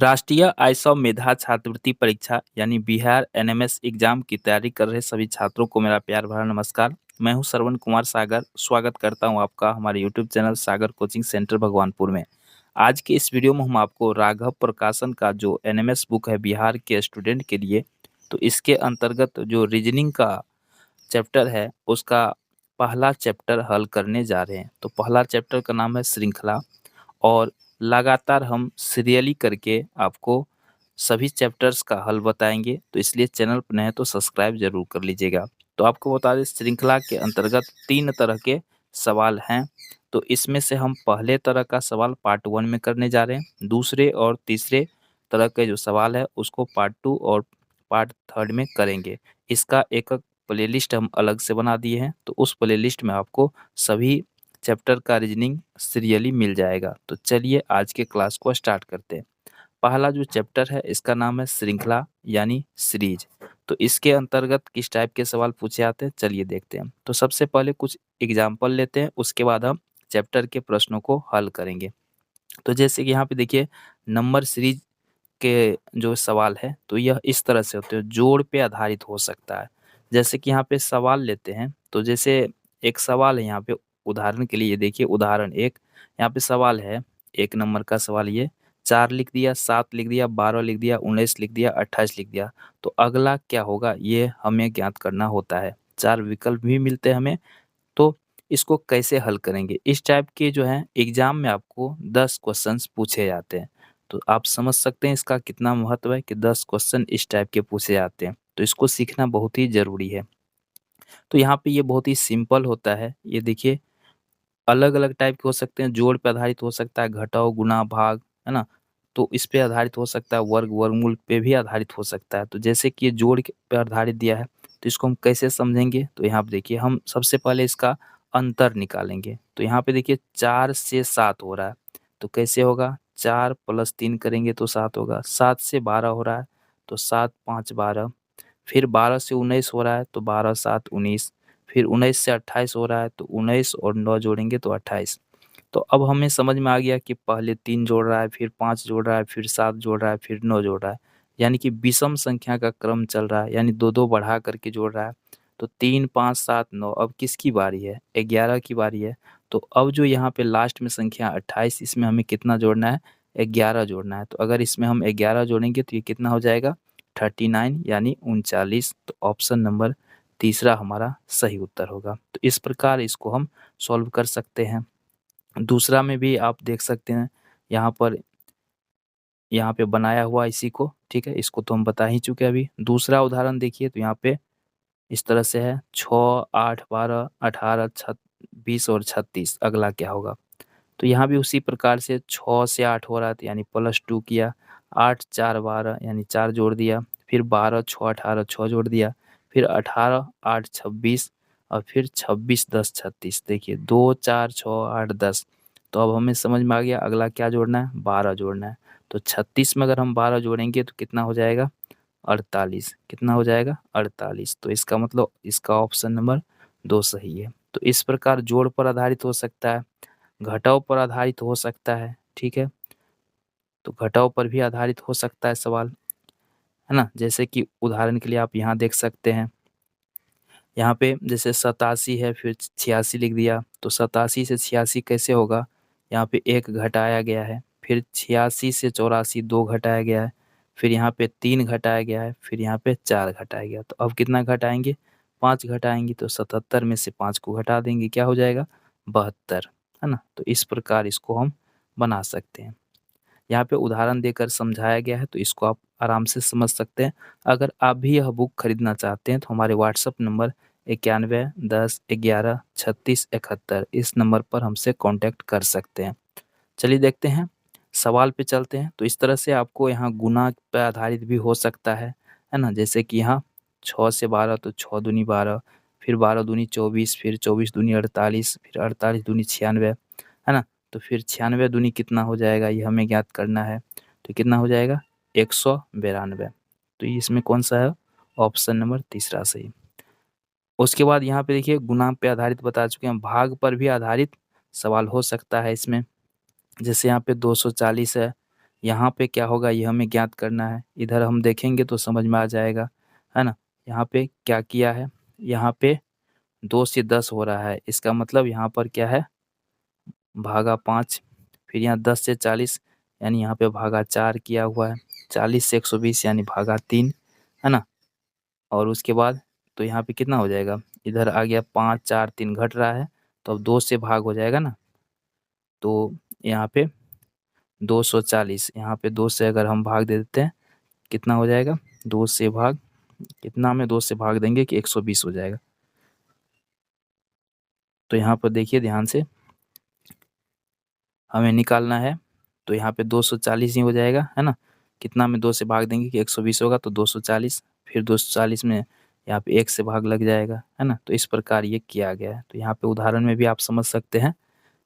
राष्ट्रीय आयसॉ मेधा छात्रवृत्ति परीक्षा यानी बिहार एनएमएस एग्जाम की तैयारी कर रहे सभी छात्रों को मेरा प्यार भरा नमस्कार। मैं हूं श्रवण कुमार सागर। स्वागत करता हूं आपका हमारे यूट्यूब चैनल सागर कोचिंग सेंटर भगवानपुर में। आज के इस वीडियो में हम आपको राघव प्रकाशन का जो एनएमएस बुक है बिहार के स्टूडेंट के लिए, तो इसके अंतर्गत जो रीजनिंग का चैप्टर है उसका पहला चैप्टर हल करने जा रहे हैं। तो पहला चैप्टर का नाम है श्रृंखला, और लगातार हम सीरियली करके आपको सभी चैप्टर्स का हल बताएंगे। तो इसलिए चैनल पर नए हैं तो सब्सक्राइब जरूर कर लीजिएगा। तो आपको बता दें, श्रृंखला के अंतर्गत 3 तरह के सवाल हैं। तो इसमें से हम पहले तरह का सवाल पार्ट 1 में करने जा रहे हैं। दूसरे और तीसरे तरह के जो सवाल है उसको पार्ट 2 और पार्ट 3 में करेंगे। इसका एक प्लेलिस्ट हम अलग से बना दिए हैं, तो उस प्लेलिस्ट में आपको सभी चैप्टर का रीजनिंग सीरियली मिल जाएगा। तो चलिए आज के क्लास को स्टार्ट करते हैं। पहला जो चैप्टर है इसका नाम है श्रृंखला यानी सीरीज। तो इसके अंतर्गत किस टाइप के सवाल पूछे आते हैं चलिए देखते हैं। तो सबसे पहले कुछ एग्जाम्पल लेते हैं, उसके बाद हम चैप्टर के प्रश्नों को हल करेंगे। तो जैसे कि यहाँ पे देखिए, नंबर सीरीज के जो सवाल है तो यह इस तरह से होते हैं, जोड़ पे आधारित हो सकता है। जैसे कि यहाँ पे सवाल लेते हैं, तो जैसे एक सवाल है यहाँ पे, उदाहरण के लिए ये देखिए, उदाहरण एक यहाँ पे सवाल है, 1 नंबर का सवाल। ये 4 लिख दिया, 7 लिख दिया, 12 लिख दिया, 19 लिख दिया, 28 लिख दिया। तो अगला क्या होगा ये हमें ज्ञात करना होता है। 4 विकल्प भी मिलते हैं हमें। तो इसको कैसे हल करेंगे, इस टाइप के जो है एग्जाम में आपको 10 क्वेश्चंस पूछे जाते हैं। तो आप समझ सकते हैं इसका कितना महत्व है कि 10 क्वेश्चन इस टाइप के पूछे जाते हैं। तो इसको सीखना बहुत ही जरूरी है। तो यहाँ पे ये बहुत ही सिंपल होता है। ये देखिए, अलग अलग टाइप के हो सकते हैं। जोड़ पे आधारित हो सकता है, घटाओ गुणा भाग, है ना। तो इस पे आधारित हो सकता है, वर्ग वर्गमूल पे भी आधारित हो सकता है। तो जैसे कि ये जोड़ पे आधारित दिया है, तो इसको हम कैसे समझेंगे। तो यहाँ पे देखिए, हम सबसे पहले इसका अंतर निकालेंगे। तो यहाँ पे देखिए 4 से 7 हो रहा है, तो कैसे होगा, 4 + 3 करेंगे तो 7 होगा। 7 से 12 हो रहा है, तो 7 × 5 = 12। फिर 12 से 19 हो रहा है, तो 12 × 7 = 19। फिर 19 से 28 हो रहा है, तो 19 और 9 जोड़ेंगे तो 28। तो अब हमें समझ में आ गया कि पहले 3 जोड़ रहा है, फिर 5 जोड़ रहा है, फिर 7 जोड़ रहा है, फिर 9 जोड़ रहा है। यानी कि विषम संख्या का क्रम चल रहा है, यानी 2-2 बढ़ा करके जोड़ रहा है। तो 3, 5, 7, 9, अब किसकी बारी है, 11 की बारी है। तो अब जो यहाँ पे लास्ट में संख्या 28, इसमें हमें कितना जोड़ना है, 11 जोड़ना है। तो अगर इसमें हम 11 जोड़ेंगे तो ये कितना हो जाएगा, 39 यानी 39। तो ऑप्शन नंबर तीसरा हमारा सही उत्तर होगा। तो इस प्रकार इसको हम सॉल्व कर सकते हैं। दूसरा में भी आप देख सकते हैं, यहाँ पर यहाँ पे बनाया हुआ इसी को, ठीक है, इसको तो हम बता ही चुके हैं अभी। दूसरा उदाहरण देखिए, तो यहाँ पे इस तरह से है, 6, 8, 12, 18, 20 और 36, अगला क्या होगा। तो यहाँ भी उसी प्रकार से 6 से 8 हो रहा था, यानी +2 किया। 8, 4, 12 यानी 4 जोड़ दिया। फिर 12, 6, 18, 6 जोड़ दिया। फिर 18, 8, 26 और फिर 26, 10, 36। देखिए 2, 4, 6, 8, 10। तो अब हमें समझ में आ गया अगला क्या जोड़ना है, 12 जोड़ना है। तो 36 में अगर हम 12 जोड़ेंगे तो कितना हो जाएगा, 48। कितना हो जाएगा, 48। तो इसका मतलब इसका ऑप्शन नंबर 2 सही है। तो इस प्रकार जोड़ पर आधारित हो सकता है, घटाव पर आधारित हो सकता है, ठीक है। तो घटाव पर भी आधारित हो सकता है सवाल, है ना। जैसे कि उदाहरण के लिए आप यहाँ देख सकते हैं, यहाँ पे जैसे 87 है, फिर 86 लिख दिया। तो 87 से 86 कैसे होगा, यहाँ पे 1 घटाया गया है। फिर 86 से 84 2 घटाया गया है। फिर यहाँ पे 3 घटाया गया है। फिर यहाँ पे 4 घटाया गया। तो अब कितना घटाएंगे, 5 घटाएंगे। तो 77 में से 5 को घटा देंगे, क्या हो जाएगा, 72, है ना। तो इस प्रकार इसको हम बना सकते हैं। यहाँ पे उदाहरण देकर समझाया गया है, तो इसको आप आराम से समझ सकते हैं। अगर आप भी यह बुक खरीदना चाहते हैं तो हमारे व्हाट्सअप नंबर 9110113671, इस नंबर पर हमसे कांटेक्ट कर सकते हैं। चलिए देखते हैं, सवाल पे चलते हैं। तो इस तरह से आपको यहाँ गुना पे आधारित भी हो सकता है ना। जैसे कि यहाँ 6 से 12, तो 6 दूनी 12, फिर 12 दूनी 24, फिर 24 दूनी 48, फिर 48 दूनी 96, है ना। तो फिर 96 दूनी कितना हो जाएगा, ये हमें ज्ञात करना है। तो कितना हो जाएगा, 192। तो ये इसमें कौन सा है, ऑप्शन नंबर तीसरा सही। उसके बाद यहाँ पे देखिए, गुना पे आधारित बता चुके हैं, भाग पर भी आधारित सवाल हो सकता है इसमें। जैसे यहाँ पे 240 है, यहाँ पे क्या होगा ये हमें ज्ञात करना है। इधर हम देखेंगे तो समझ में आ जाएगा, है ना। यहाँ पे क्या किया है, यहाँ पे 2 से 10 हो रहा है, इसका मतलब यहाँ पर क्या है, भागा 5। फिर यहाँ 10 से 40 यानी यहाँ पे भागा 4 किया हुआ है। 40 से 120 यानी भागा 3, है ना। और उसके बाद तो यहाँ पे कितना हो जाएगा, इधर आ गया 5 4 3 घट रहा है, तो अब 2 से भाग हो जाएगा ना। तो यहाँ पे 240, यहाँ पे 2 से अगर हम भाग दे देते हैं कितना हो जाएगा, 2 से भाग कितना में 2 से भाग देंगे कि 120 हो जाएगा। तो यहाँ पर देखिए ध्यान से हमें निकालना है, तो यहाँ पे 240 ही हो जाएगा, है ना। कितना में 2 से भाग देंगे कि 120 होगा, तो 240। फिर 240 में यहाँ पे 1 से भाग लग जाएगा, है ना। तो इस प्रकार ये किया गया है। तो यहाँ पे उदाहरण में भी आप समझ सकते हैं,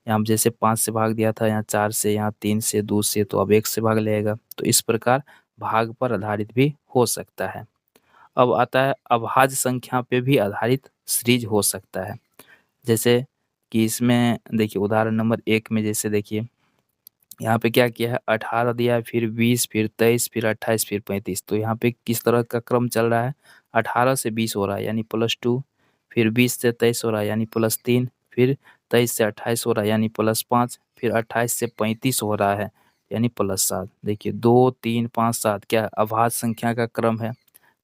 यहाँ जैसे 5 से भाग दिया था, यहाँ 4 से, यहाँ 3 से, 2 से, तो अब 1 से भाग लगेगा। तो इस प्रकार भाग पर आधारित भी हो सकता है। अब आता है अभाज्य संख्या पे भी आधारित सीरीज हो सकता है। जैसे कि इसमें देखिए उदाहरण नंबर 1 में जैसे देखिए यहाँ पे क्या किया है, 18 दिया है, फिर 20, फिर 23, फिर 28, फिर 35। तो यहाँ पे किस तरह का क्रम चल रहा है, 18 से 20 हो रहा है यानी +2, फिर 20 से 23 हो रहा है यानी +3, फिर 23 से 28 हो रहा है यानी +5, फिर 28 से 35 हो रहा है यानी +7। देखिए 2 3 5 7 क्या अभाज्य संख्या का क्रम है।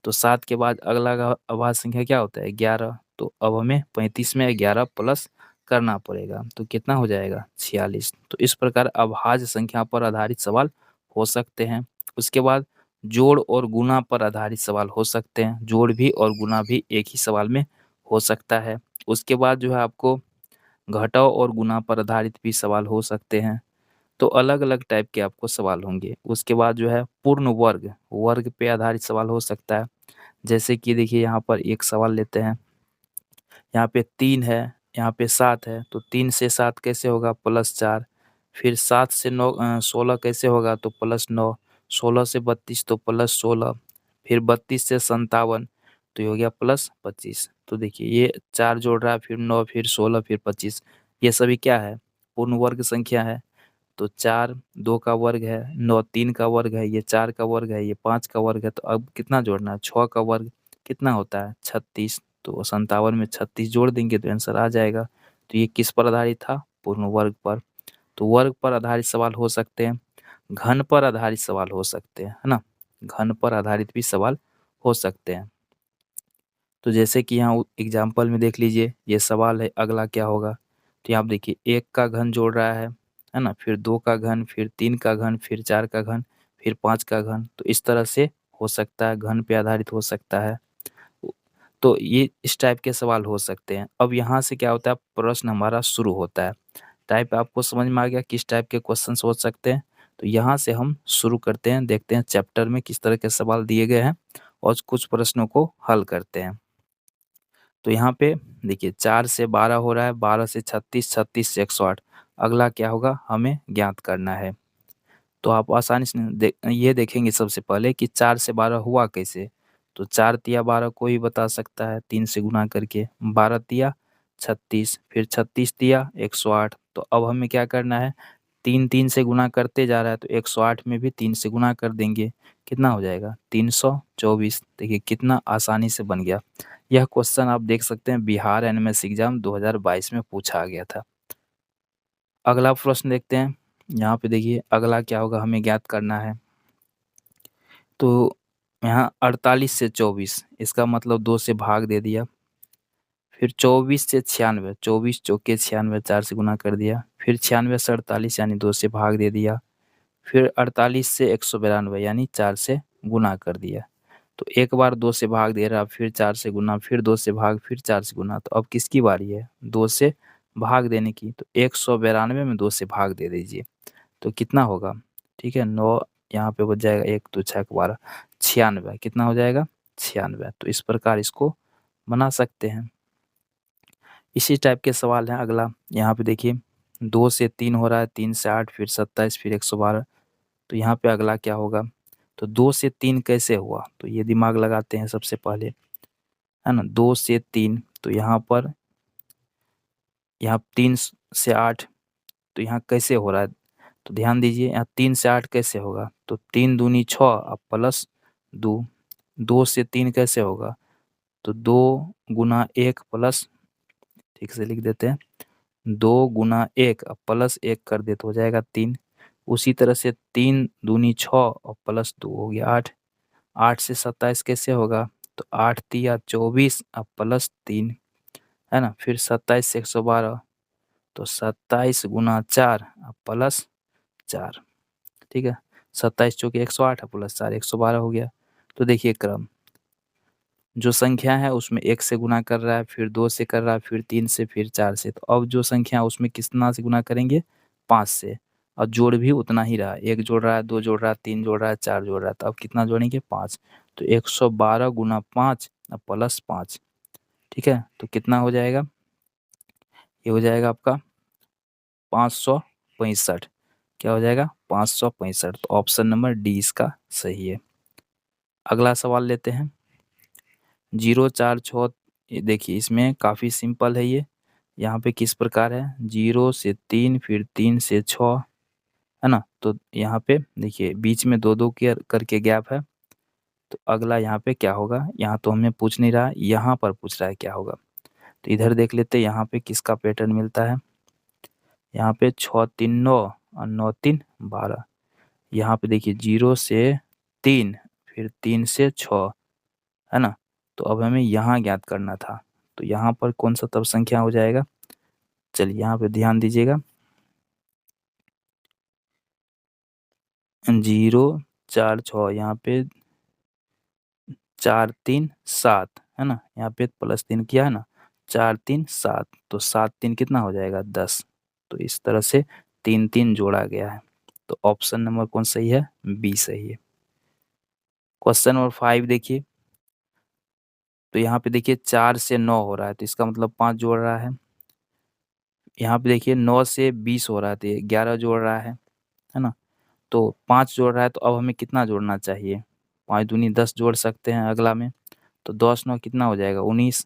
तो 7 के बाद अगला अभाज्य संख्या क्या होता है, 11। तो अब हमें 35 में 11 प्लस करना पड़ेगा, तो कितना हो जाएगा, 46। तो इस प्रकार अभाज्य संख्या पर आधारित सवाल हो सकते हैं। उसके बाद जोड़ और गुणा पर आधारित सवाल हो सकते हैं। जोड़ भी और गुणा भी एक ही सवाल में हो सकता है। उसके बाद जो है आपको घटाव और गुणा पर आधारित भी सवाल हो सकते हैं। तो अलग अलग टाइप के आपको सवाल होंगे। उसके बाद जो है पूर्ण वर्ग, वर्ग पे आधारित सवाल हो सकता है। जैसे कि देखिए यहाँ पर एक सवाल लेते हैं, यहाँ पे 3 है, यहाँ पे 7 है, तो 3 से 7 कैसे होगा, +4। फिर 7 से 16 कैसे होगा, तो +9। 16 से 32 तो +16। फिर 32 से 57 तो ये हो गया +25। तो देखिए ये 4 जोड़ रहा है, फिर 9, फिर 16, फिर 25। ये सभी क्या है, पूर्ण वर्ग संख्या है। तो 4 2 का वर्ग है, 9 3 का वर्ग है, ये 4 का वर्ग है, ये 5 का वर्ग है। तो अब कितना जोड़ना है, 6 का वर्ग कितना होता है, 36। तो 57 में 36 जोड़ देंगे तो आंसर आ जाएगा। तो ये किस पर आधारित था, पूर्ण वर्ग पर। तो वर्ग पर आधारित सवाल हो सकते हैं, घन पर आधारित सवाल हो सकते हैं, है ना। घन पर आधारित भी सवाल हो सकते हैं। तो जैसे कि यहाँ एग्जाम्पल में देख लीजिए, ये सवाल है अगला क्या होगा। तो यहाँ आप देखिए 1 का घन जोड़ रहा है ना, फिर 2 का घन, फिर 3 का घन, फिर 4 का घन, फिर 5 का घन। तो इस तरह से हो सकता है, घन पे आधारित हो सकता है। तो ये इस टाइप के सवाल हो सकते हैं। अब यहाँ से क्या होता है, प्रश्न हमारा शुरू होता है। टाइप आपको समझ में आ गया किस टाइप के क्वेश्चंस हो सकते हैं। तो यहाँ से हम शुरू करते हैं, देखते हैं चैप्टर में किस तरह के सवाल दिए गए हैं और कुछ प्रश्नों को हल करते हैं। तो यहाँ पे देखिए 4 से 12 हो रहा है, 12 से 36, 36 से 108। अगला क्या होगा, हमें ज्ञात करना है। तो आप आसानी से ये देखेंगे सबसे पहले कि 4 से 12 हुआ कैसे। तो 4 तिया 12 को ही बता सकता है 3 से गुना करके। 12 तिया 36, फिर 36 तिया 108। तो अब हमें क्या करना है, 3 3 से गुना करते जा रहा है, तो 108 में भी 3 से गुना कर देंगे। कितना हो जाएगा, 324। देखिए कितना आसानी से बन गया। यह क्वेश्चन आप देख सकते हैं बिहार एनएमएस एग्जाम 2022 में पूछा गया था। अगला प्रश्न देखते हैं। यहाँ पे देखिए अगला क्या होगा, हमें ज्ञात करना है। तो यहाँ 48 से 24, इसका मतलब 2 से भाग दे दिया। फिर 24 से 96, 24 चौके 96, 4 से गुना कर दिया। फिर 96 से 48 यानी 2 से भाग दे दिया। फिर 48 से 192 यानी 4 से गुना कर दिया। तो एक बार 2 से भाग दे रहा, फिर 4 से गुना, फिर 2 से भाग, फिर 4 से गुना। तो अब किसकी बारी है, 2 से भाग देने की। तो 192 में 2 से भाग दे दीजिए, तो कितना होगा, ठीक है 9, यहाँ पे बच जाएगा 1 2 6 12, 96। कितना हो जाएगा, 96। तो इस प्रकार इसको बना सकते हैं। इसी टाइप के सवाल हैं। अगला यहाँ पे देखिए 2 से 3 हो रहा है, 3 से 8, फिर 27, फिर 112। तो यहाँ पे अगला क्या होगा, तो 2 से 3 कैसे हुआ, तो ये दिमाग लगाते हैं सबसे पहले, है ना। 2 से 3, तो यहाँ पर यहाँ 3 से 8, तो यहाँ कैसे हो रहा है, तो ध्यान दीजिए यहाँ 3 से 8 कैसे होगा, तो 3 दूनी 6 अब प्लस 2, 2 से 3 कैसे होगा, तो 2 गुना 1 प्लस, ठीक से लिख देते हैं, 2 गुना 1 अब प्लस 1 कर दे तो हो जाएगा 3। उसी तरह से 3 दूनी 6 और प्लस 2 हो गया 8। 8 से 27 कैसे होगा, तो 8 तिया 24 अब प्लस 3, है ना। फिर 27 से 112, तो 27 गुना 4 अब प्लस 4, ठीक है। 27 चौके 108 है प्लस 4 112 हो गया। तो देखिए क्रम, जो संख्या है उसमें 1 से गुना कर रहा है, फिर 2 से कर रहा है, फिर 3 से, फिर 4 से। तो अब जो संख्या है उसमें कितना से गुना करेंगे, 5 से, और जोड़ भी उतना ही रहा, 1 जोड़ रहा है, 2 जोड़ रहा है, 3 जोड़ रहा है, 4 जोड़ रहा है, तो अब कितना जोड़ेंगे, 5। तो 112 गुना 5 प्लस 5, ठीक है। तो कितना हो जाएगा, ये हो जाएगा आपका 565। क्या हो जाएगा, 565। तो ऑप्शन नंबर डी इसका सही है। अगला सवाल लेते हैं, 0 4 6। ये देखिए इसमें काफ़ी सिंपल है ये। यहाँ पे किस प्रकार है, 0 से 3 फिर 3 से 6, है ना। तो यहाँ पे देखिए बीच में 2 2 के करके गैप है। तो अगला यहाँ पे क्या होगा, यहाँ तो हमें पूछ नहीं रहा, यहाँ पर पूछ रहा है क्या होगा। तो इधर देख लेते हैं यहाँ पे किसका पैटर्न मिलता है। यहाँ पे 6 3 9 और 9 3 12। यहाँ पे देखिए 0 से 3 फिर 3 से 6, है ना। तो अब हमें यहाँ ज्ञात करना था, तो यहाँ पर कौन सा तब संख्या हो जाएगा। चलिए यहाँ पे ध्यान दीजिएगा, 0 4 6, यहाँ पे 4 3 7, है ना। यहाँ पे प्लस 3 किया है ना, 4 3 7, तो 7 3 कितना हो जाएगा, 10। तो इस तरह से 3 3 जोड़ा गया है। तो ऑप्शन नंबर कौन सही है, बी सही है। क्वेश्चन नंबर 5 देखिए, तो यहाँ पे देखिए 4 से 9 हो रहा है, तो इसका मतलब 5 जोड़ रहा है। यहाँ पे देखिए 9 से 20 हो रहा है, तो 11 जोड़ रहा है ना। तो 5 जोड़ रहा है, तो अब हमें कितना जोड़ना चाहिए, 5 दूनी 10 जोड़ सकते हैं अगला में। तो 10 9 कितना हो जाएगा, 19।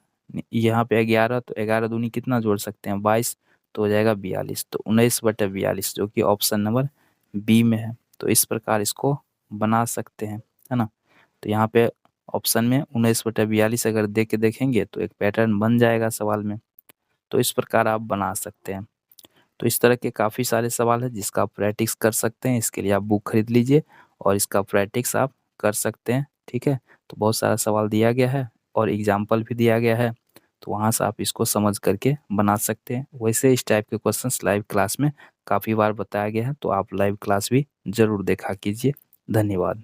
यहाँ पे 11, तो 11 दूनी कितना जोड़ सकते हैं, 22, तो हो जाएगा 42। तो 19/42 जो कि ऑप्शन नंबर बी में है। तो इस प्रकार इसको बना सकते हैं, है ना। तो यहाँ पे ऑप्शन में 19/42 अगर देख के देखेंगे तो एक पैटर्न बन जाएगा सवाल में। तो इस प्रकार आप बना सकते हैं। तो इस तरह के काफ़ी सारे सवाल हैं जिसका आप प्रैक्टिस कर सकते हैं। इसके लिए आप बुक खरीद लीजिए और इसका प्रैक्टिस आप कर सकते हैं, ठीक है। तो बहुत सारा सवाल दिया गया है और एग्जाम्पल भी दिया गया है, तो वहाँ से आप इसको समझ करके बना सकते हैं। वैसे इस टाइप के क्वेश्चंस लाइव क्लास में काफ़ी बार बताया गया है, तो आप लाइव क्लास भी ज़रूर देखा कीजिए। धन्यवाद।